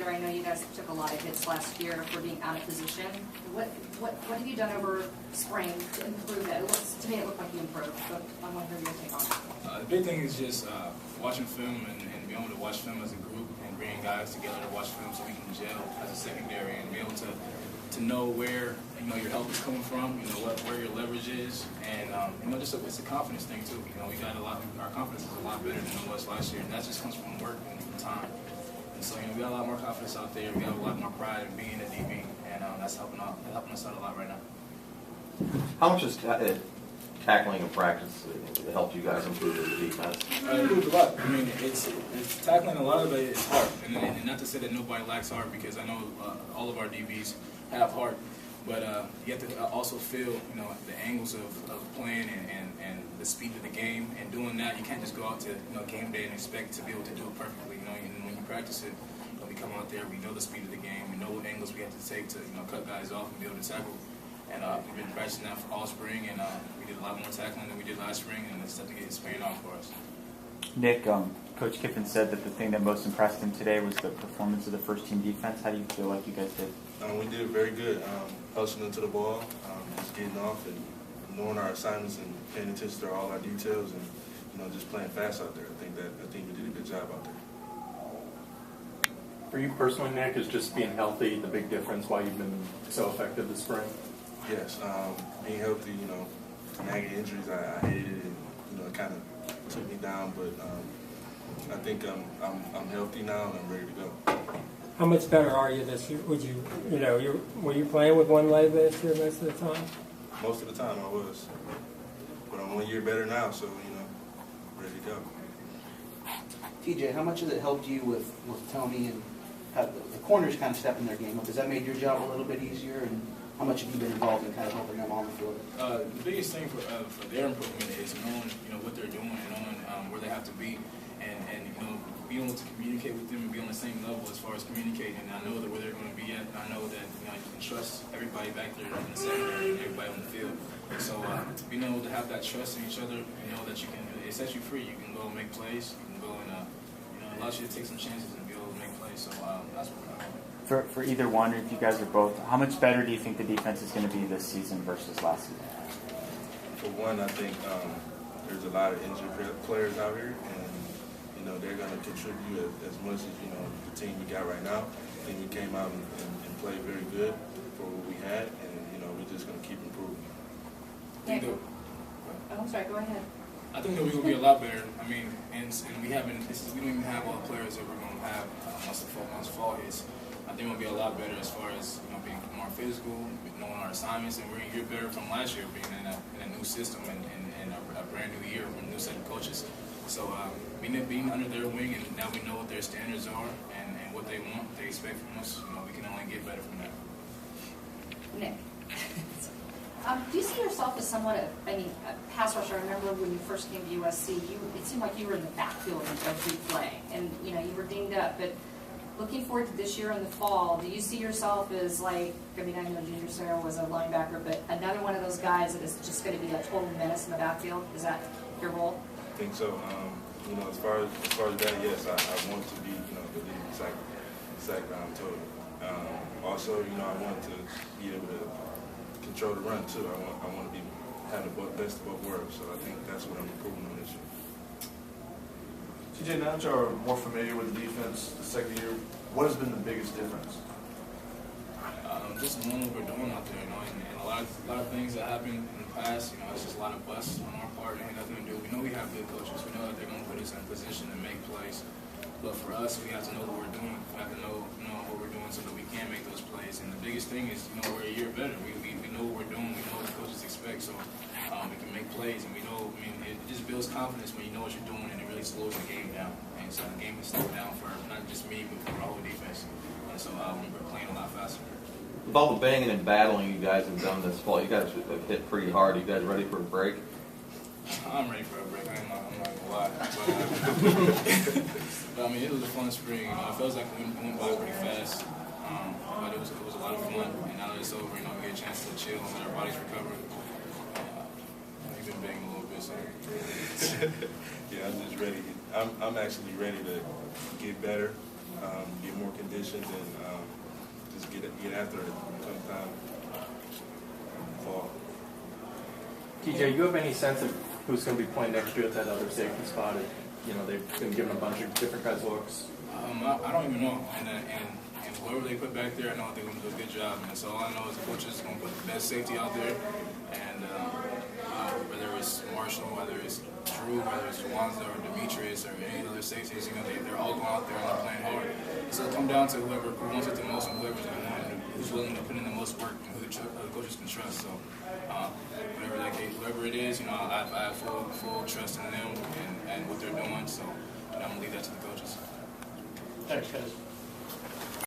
I know you guys took a lot of hits last year for being out of position. What have you done over spring to improve that? To me, it looked like you improved, but I want to hear your take on it. The big thing is just watching film and being able to watch film as a group and bringing guys together to watch film so we can gel as a secondary and be able to know where your help is coming from, where your leverage is, and just it's a confidence thing too. We got our confidence is a lot better than it was last year, and that just comes from work and from time. And so we got a lot more confidence out there. We got a lot more pride in being a DB, and that's helping us out a lot right now. How much is tackling in practice helped you guys improve as a defense? It improved a lot. I mean, it's tackling a lot of it is hard, and not to say that nobody lacks heart, because I know all of our DBs have heart, but you have to also feel the angles of playing and the speed of the game, and doing that you can't just go out to game day and expect to be able to do it perfectly. And when you practice it, we come out there, we know the speed of the game, we know what angles we have to take to cut guys off and be able to tackle. And we've been practicing that for all spring, and we did a lot more tackling than we did last spring, and it's definitely paying off for us. Nick, Coach Kiffin said that the thing that most impressed him today was the performance of the first-team defense. How do you feel like you guys did? We did very good, hustling to the ball, just getting off and knowing our assignments and paying attention to all our details, and just playing fast out there. I think we did a good job out there. For you personally, Nick, is just being healthy the big difference why you've been so effective this spring? Yes, being healthy, nagging injuries, I hated it, and it kind of took me down. But I think I'm healthy now and I'm ready to go. How much better are you this year? Were you playing with one leg last year most of the time? Most of the time I was, but I'm 1 year better now, so ready to go. TJ, how much has it helped you with Tony and how the corners kind of stepping their game up? Has that made your job a little bit easier? And how much have you been involved in kind of helping them on the field? The biggest thing for their improvement is knowing what they're doing and knowing where they have to be, and being able to communicate with them and be on the same level as far as communicating. And I know that where they're going to be at. And I know that you can trust everybody back there in the secondary and everybody on the field. So being able to have that trust in each other, that you can, it sets you free. You can go and make plays. You can go and it allows you to take some chances and be able to make plays. So that's what we're doing. For either one, if you guys are both, how much better do you think the defense is going to be this season versus last season? For one, I think there's a lot of injured players out here, and they're going to contribute as much as the team we got right now. I think we came out and played very good for what we had, and we're just going to keep improving. I'm sorry. Go ahead. I think that we're going to be a lot better. I mean, and we don't even have all the players that we're going to have once fall hits. I think we'll be a lot better as far as being more physical, knowing our assignments, and we're a year better from last year, being in a new system and a brand new year with a new set of coaches. So being under their wing, and now we know what their standards are and what they want, what they expect from us. We can only get better from that. Nick, do you see yourself as somewhat a pass rusher? I remember when you first came to USC, it seemed like you were in the backfield in every play, and you were dinged up, but. Looking forward to this year in the fall, do you see yourself as I know Junior Sarah was a linebacker, but another one of those guys that is just going to be a total menace in the backfield? Is that your role? I think so. As far as that, yes, I want to be, the lead sack total. Also, I want to be able to control the run too. I want to have the best of both worlds. So I think that's what I'm improving on this year. TJ, now that you're more familiar with the defense the second year, what has been the biggest difference? Just knowing what we're doing out there, and a lot of things that happened in the past, it's just a lot of busts on our part. It had nothing to do. We know we have good coaches. We know that they're going to put us in a position to make plays. But for us, we have to know what we're doing. We have to know what we're doing so that we can make those plays. And the biggest thing is, we're a year better. We know what we're doing. We know what the coaches expect. So we can make plays, and we know. It just builds confidence when you know what you're doing, and it really slows the game down. And so the game is slowed down for not just me, but for our whole defense. And so we're playing a lot faster. With all the banging and battling you guys have done this fall, you guys have hit pretty hard. Are you guys ready for a break? I'm ready for a break. I'm not gonna lie. But it was a fun spring. It feels like we went by pretty fast. But it was a lot of fun. And now that it's over, we get a chance to chill and let our bodies recover. We've been banging a little bit, so. Yeah, I'm just ready. I'm actually ready to get better, get more conditioned, and just get after it come time fall. TJ, you have any sense of who's going to be playing next year at that other safety spot? You know, they've been given a bunch of different kinds of looks. I don't even know, and whoever they put back there, I know they're going to do a good job, man. So all I know is the coach is going to put the best safety out there, and whether it's Marshall, whether it's Drew, whether it's Juwanza or Demetrius or any other safeties, you know, they're all going out there and they're playing hard. So it'll come down to who wants it the most and who's willing to put in the most work and who the coaches can trust. So whoever it is, you know, I have full trust in them and what they're doing. So I'm going to leave that to the coaches. Thanks, guys.